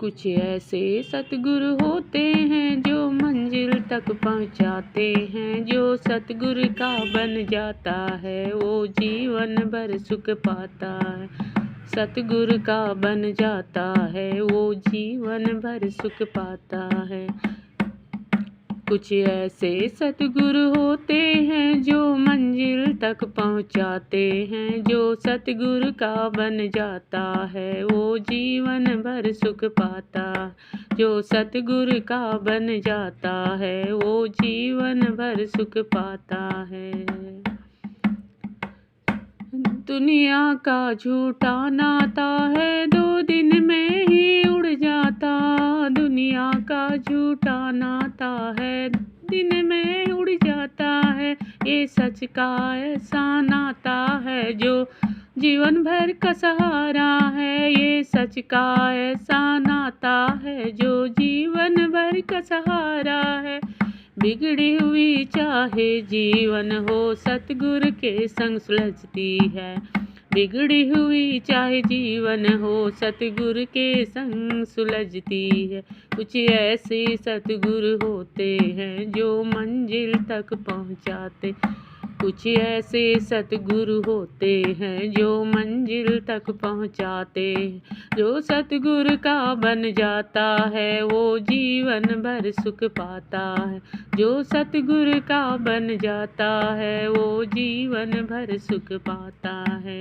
कुछ ऐसे सतगुरु होते हैं जो मंजिल तक पहुंचाते हैं। जो सतगुरु का बन जाता है वो जीवन भर सुख पाता है। सतगुरु का बन जाता है वो जीवन भर सुख पाता है। कुछ ऐसे सतगुरु होते हैं जो मंजिल तक पहुंचाते हैं। जो सतगुरु का बन जाता है वो जीवन भर सुख पाता। जो सतगुरु का बन जाता है वो जीवन भर सुख पाता है। दुनिया का झूठा नाता है 2 दिन में ही उड़ जाता। दुनिया का झूठा नाता है दिन में उड़ जाता है। ये सच का ऐसा नाता है जो जीवन भर का सहारा है। ये सच का ऐसा नाता है जो जीवन भर का सहारा है। बिगड़ी हुई चाहे जीवन हो सतगुरु के संग सुलझती है। बिगड़ी हुई चाहे जीवन हो सतगुरु के संग सुलझती है। कुछ ऐसे सतगुरु होते हैं जो मंजिल तक पहुंचाते। कुछ ऐसे सतगुरु होते हैं जो मंजिल तक पहुंचाते। जो सतगुरु का बन जाता है वो जीवन भर सुख पाता है। जो सतगुरु का बन जाता है वो जीवन भर सुख पाता है।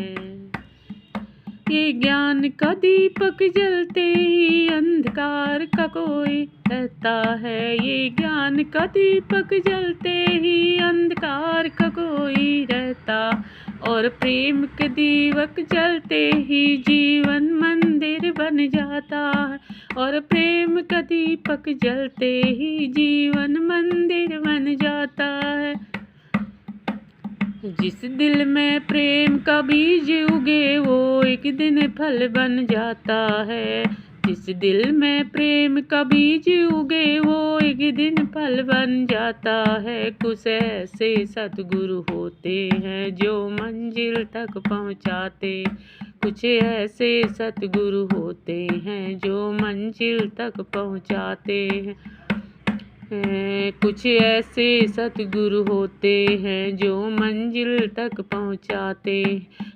ये ज्ञान का दीपक जलते ही अंधकार का कोई रहता है। ये ज्ञान का दीपक जलते ही अंधकार का कोई रहता। और प्रेम के दीपक जलते ही जीवन मंदिर बन जाता है। और प्रेम का दीपक जलते ही जीवन मंदिर बन जाता है। जिस दिल में प्रेम का बीज उगे वो एक दिन फल बन जाता है। जिस दिल में प्रेम का बीज उगे वो एक दिन फल बन जाता है। कुछ ऐसे सतगुरु होते हैं जो मंजिल तक पहुंचाते। कुछ ऐसे सतगुरु होते हैं जो मंजिल तक पहुंचाते हैं। कुछ ऐसे सतगुरु होते हैं जो मंजिल तक पहुंचाते।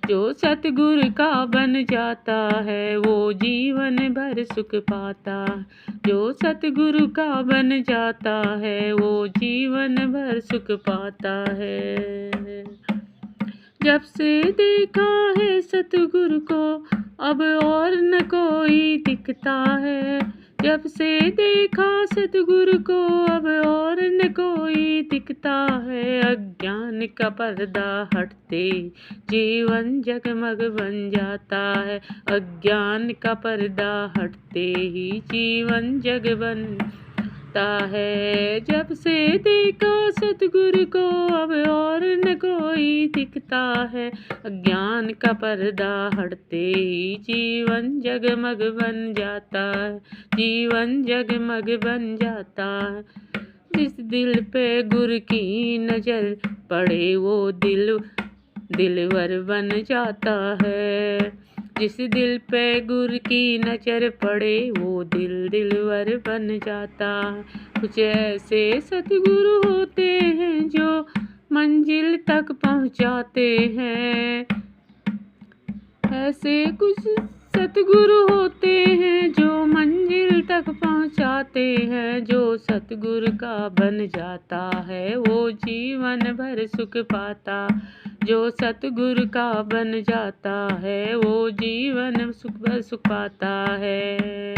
जो सतगुरु का बन जाता है वो जीवन भर सुख पाता। जो सतगुरु का बन जाता है वो जीवन भर सुख पाता है। जब से देखा है सतगुरु को अब और न कोई दिखता है। जब से देखा सतगुरु को अब और न कोई दिखता है। अज्ञान का पर्दा हटते जीवन जगमग बन जाता है। अज्ञान का पर्दा हटते ही जीवन जग बनता है। जब से देखा सतगुरु को अब और न कोई दिखता है। अज्ञान का पर्दा हटते ही जीवन जगमग बन जाता है। जीवन जगमग बन जाता है। जिस दिल पे गुरु की नजर पड़े वो दिलवर बन जाता है। जिस दिल पे गुरु की नजर पड़े वो दिलवर बन जाता है। कुछ ऐसे सतगुरु होते हैं जो मंजिल तक पहुंचाते हैं। ऐसे कुछ सतगुरु होते हैं जो मंजिल तक पहुंचाते हैं। जो सतगुरु का बन जाता है वो जीवन भर सुख पाता। जो सतगुरु का बन जाता है वो जीवन भर सुख पाता है।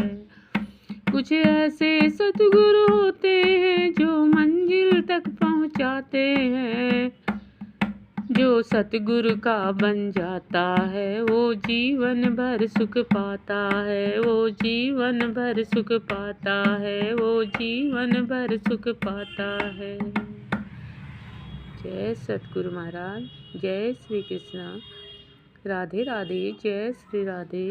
कुछ ऐसे सतगुरु होते हैं जो मंजिल तक पहुंचाते हैं। जो सतगुरु का बन जाता है वो जीवन भर सुख पाता है। वो जीवन भर सुख पाता है। वो जीवन भर सुख पाता है। जय सतगुरु महाराज। जय श्री कृष्ण। राधे राधे। जय श्री राधे।